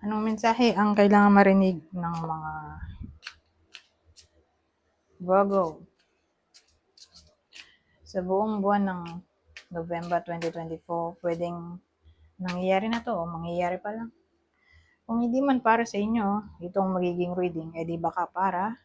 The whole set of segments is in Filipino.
Anong mensahe ang kailangan marinig ng mga Virgo sa buong buwan ng November 2024? Pwedeng nangyayari na to o mangyayari pa lang. Kung hindi man para sa inyo itong magiging reading, edi baka para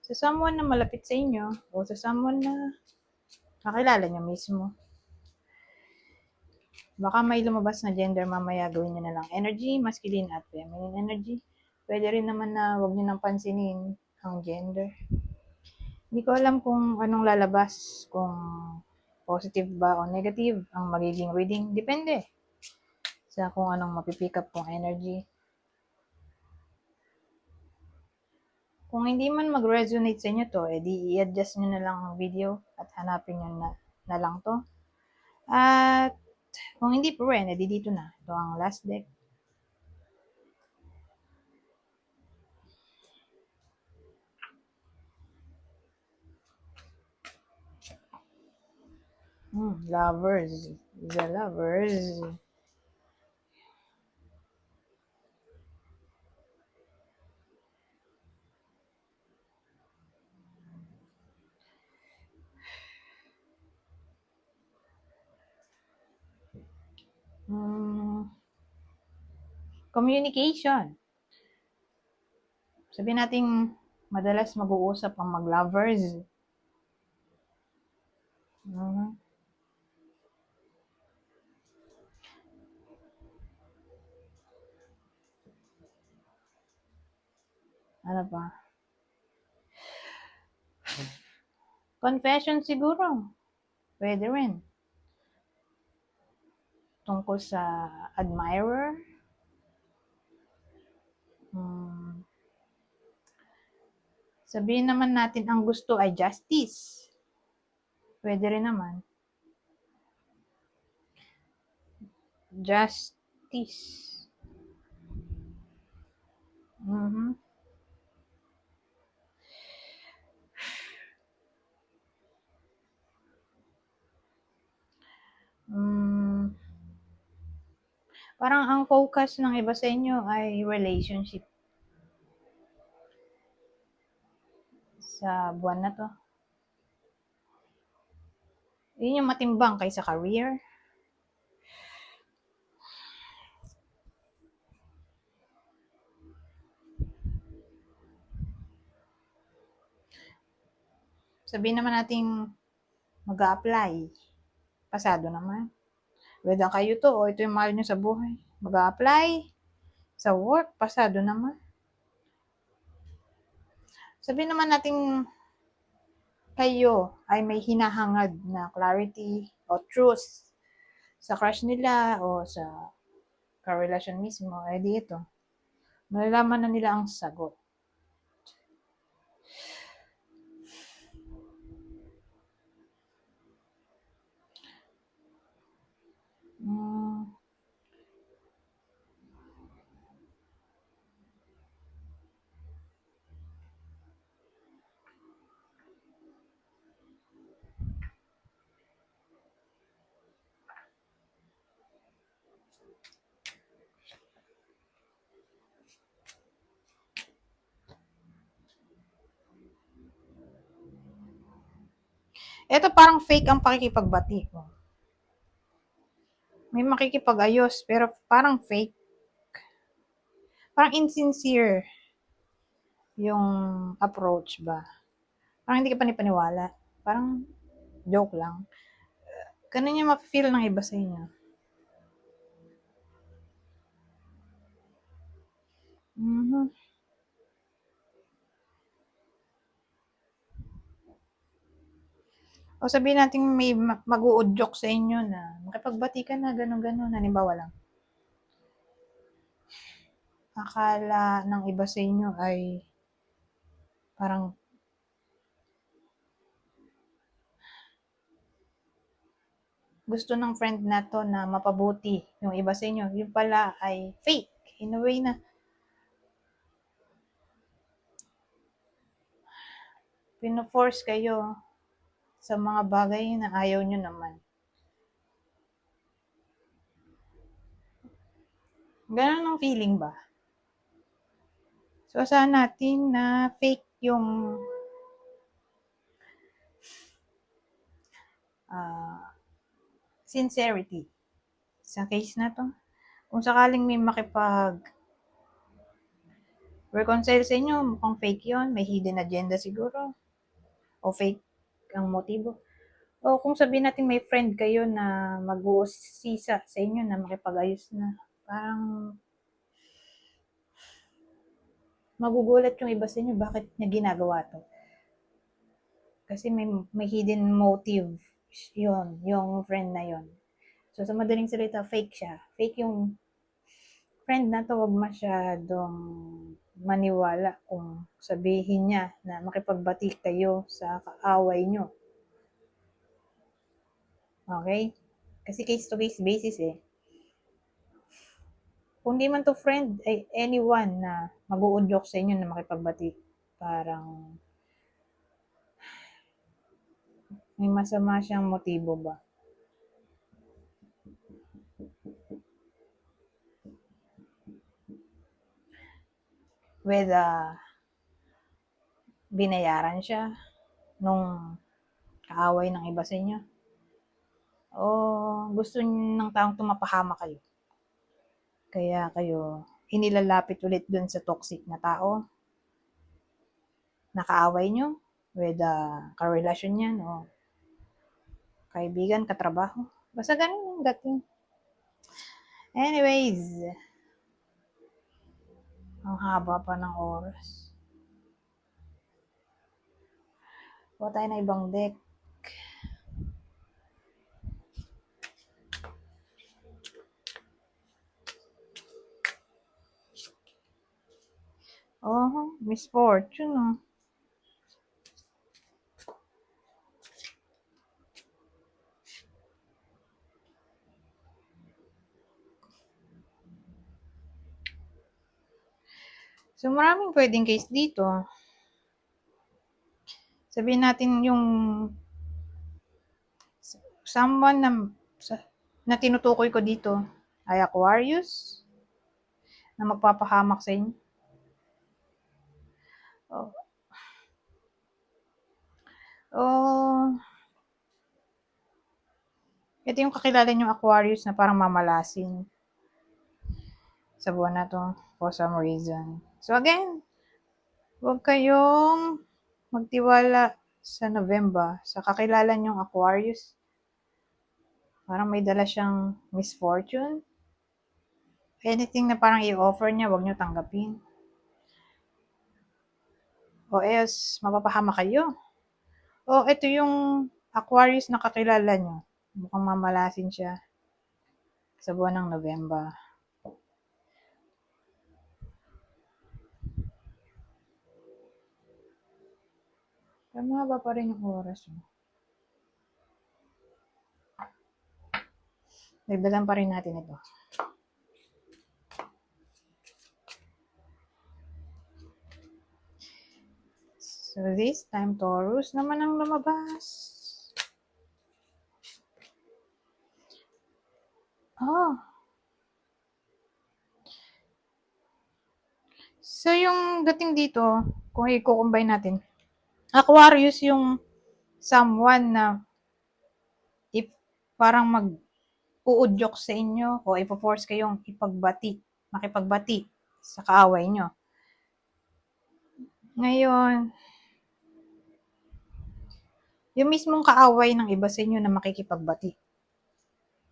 sa someone na malapit sa inyo o sa someone na kakilala nyo mismo. Baka may lumabas na gender mamaya, gawin nyo na lang energy, masculine at feminine energy. Pwede rin naman na huwag nyo nang pansinin ang gender. Hindi ko alam kung anong lalabas, kung positive ba o negative ang magiging reading. Depende sa kung anong mapipick up kong energy. Kung hindi man mag-resonate sa inyo to, edi i-adjust nyo na lang ang video at hanapin nyo na lang to. At kung hindi po rin, edi dito na. Ito ang last deck. Lovers. The lovers. Communication. Sabihin natin, madalas mag-uusap ang mag-lovers. Ano pa? Confession siguro. Pwede rin. Tungkol sa admirer. Sabihin naman natin ang gusto ay justice. Pwede rin naman. Justice. Parang ang focus ng iba sa inyo ay relationship sa buwan na to. Yun yung matimbang kaysa career. Sabihin naman natin mag-a-apply. Pasado naman. Whether kayo to o ito yung mahal nyo sa buhay. Mag-a-apply sa work. Pasado naman. Sabihin naman natin kayo ay may hinahangad na clarity o truth sa crush nila o sa karelasyon mismo. Eh di ito. Malalaman na nila ang sagot. Ito parang fake ang pakikipagbati. May makikipag-ayos pero parang fake. Parang insincere yung approach ba. Parang hindi ka panipaniwala. Parang joke lang. Ganun yung mapifeel ng iba sa inyo. O sabihin natin may mag-uudyok sa inyo na makipagbati ka na, gano'n-gano'n. Halimbawa lang. Akala ng iba sa inyo ay parang gusto ng friend na to na mapabuti yung iba sa inyo. Yung pala ay fake. In a way na pino-force kayo sa mga bagay na ayaw nyo naman. Ganun ang feeling ba? So, asahan natin na fake yung sincerity. Sa case na to, kung sakaling may makipag-reconcile sa inyo, mukhang fake yon, may hidden agenda siguro, o fake ang motibo. O kung sabihin natin may friend kayo na mag-uusisa sa inyo na makipag-ayos na, parang magugulat yung iba sa inyo, bakit niya ginagawa to? Kasi may hidden motive yon, yung friend na yon. So, sa madaling salita, fake siya. Fake yung friend na to, wag masyadong maniwala kung sabihin niya na makipagbati kayo sa kaaway nyo. Okay? Kasi case to case basis eh. Kung di man to friend, ay anyone na mag-uudyok sa inyo na makipagbati, parang may masama siyang motibo ba? Whether binayaran siya nung kaaway ng iba sa inyo, o gusto ng taong tumapahama kayo. Kaya kayo inilalapit ulit dun sa toxic na tao, nakaaway nyo, whether karelasyon yan o kaibigan, katrabaho. Basta ganun yung dating. Anyways, ang haba pa ng oras. Kuha tayo na ibang deck. Oh, misfortune oh. So, maraming pwedeng case dito. Sabihin natin yung someone na tinutukoy ko dito ay Aquarius na magpapahamak sa inyo. Oh. Oh. Ito yung kakilala yung Aquarius na parang mamalasin sa buwan na to for some reason. So again, huwag kayong magtiwala sa November sa kakilala nyong Aquarius. Parang may dala siyang misfortune. Anything na parang i-offer niya, huwag nyo tanggapin. O else, mapapahama kayo. O ito yung Aquarius na kakilala nyo. Mukhang mamalasin siya sa buwan ng November. Pero mahaba pa rin yung oras. Dagdagan pa rin natin ito. So this time, Taurus naman ang lumabas. Oh. So yung dating dito, kung i-combine natin, Aquarius yung someone na if parang mag-uudyok sa inyo o ipo-force kayong makipagbati sa kaaway nyo. Ngayon, yung mismong kaaway ng iba sa inyo na makikipagbati.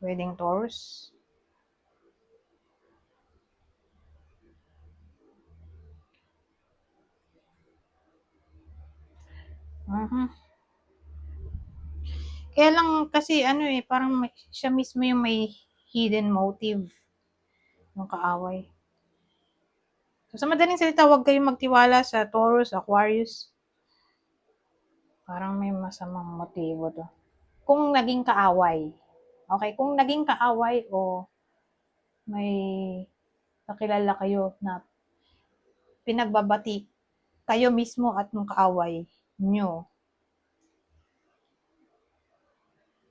Pwedeng Taurus. Kaya lang kasi parang siya mismo yung may hidden motive ng kaaway. So, sa madaling salita, huwag kayong magtiwala sa Taurus, Aquarius. Parang may masamang motibo to. Kung naging kaaway. Okay, kung naging kaaway o may kakilala kayo na pinagbabati kayo mismo at ng kaaway nyo,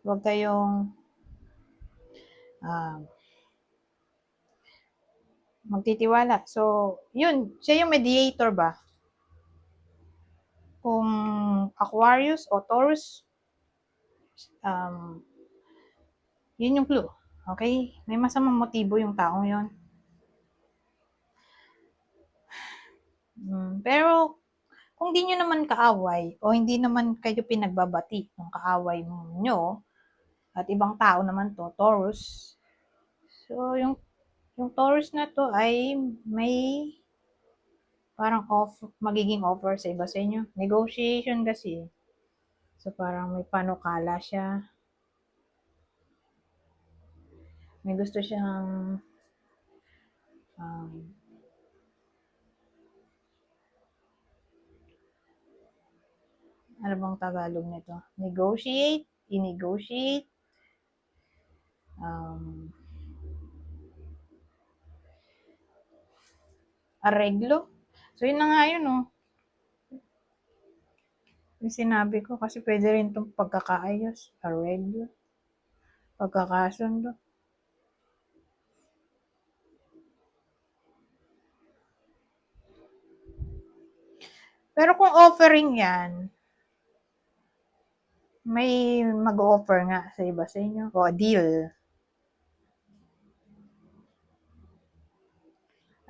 huwag kayong magtitiwala. So, yun, siya yung mediator ba? Kung Aquarius o Taurus, yun yung clue. Okay? May masamang motibo yung taong yun. Pero, kung di nyo naman kaaway, o hindi naman kayo pinagbabati ng kaaway nyo, at ibang tao naman to, Taurus. So, yung Taurus na to ay may parang magiging offer sa iba sa inyo. Negotiation kasi. So, parang may panukala siya. May gusto siyang um, ano bang Tagalog nito? Negotiate, i-negotiate, um, areglo. So, yun na nga yun, oh. Yung sinabi ko, kasi pwede rin itong pagkakaayos, areglo, pagkakasundo. Pero kung offering yan, may mag-offer nga sa iba sa inyo. O, deal.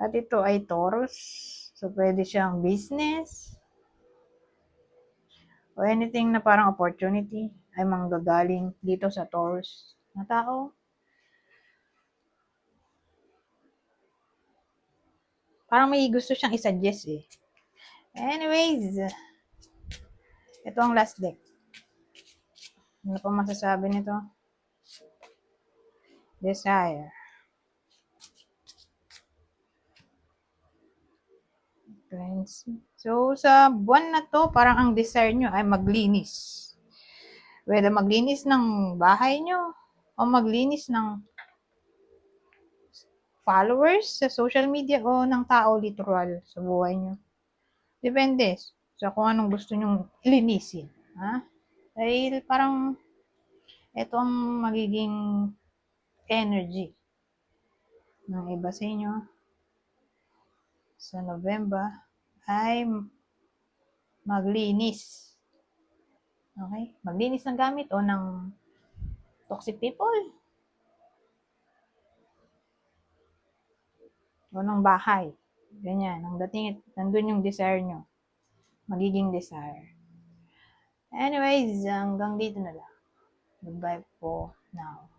At ito ay Taurus. So, pwede siyang business. O anything na parang opportunity ay manggagaling dito sa Taurus na tao. Parang may gusto siyang isuggest eh. Anyways, ito ang last deck. Ano pa masasabi nito? Desire. So, sa buwan na to, parang ang desire nyo ay maglinis. Whether maglinis ng bahay nyo, o maglinis ng followers sa social media, o ng tao literal sa buhay nyo. Depende sa kung anong gusto nyong linisin. Ha? Dahil parang ito ang magiging energy ng iba sa inyo sa November ay maglinis. Okay? Maglinis ng gamit o ng toxic people o ng bahay. Ganyan. Ang dating, nandun yung desire nyo. Magiging desire. Anyways, hanggang dito na lang. Goodbye po now.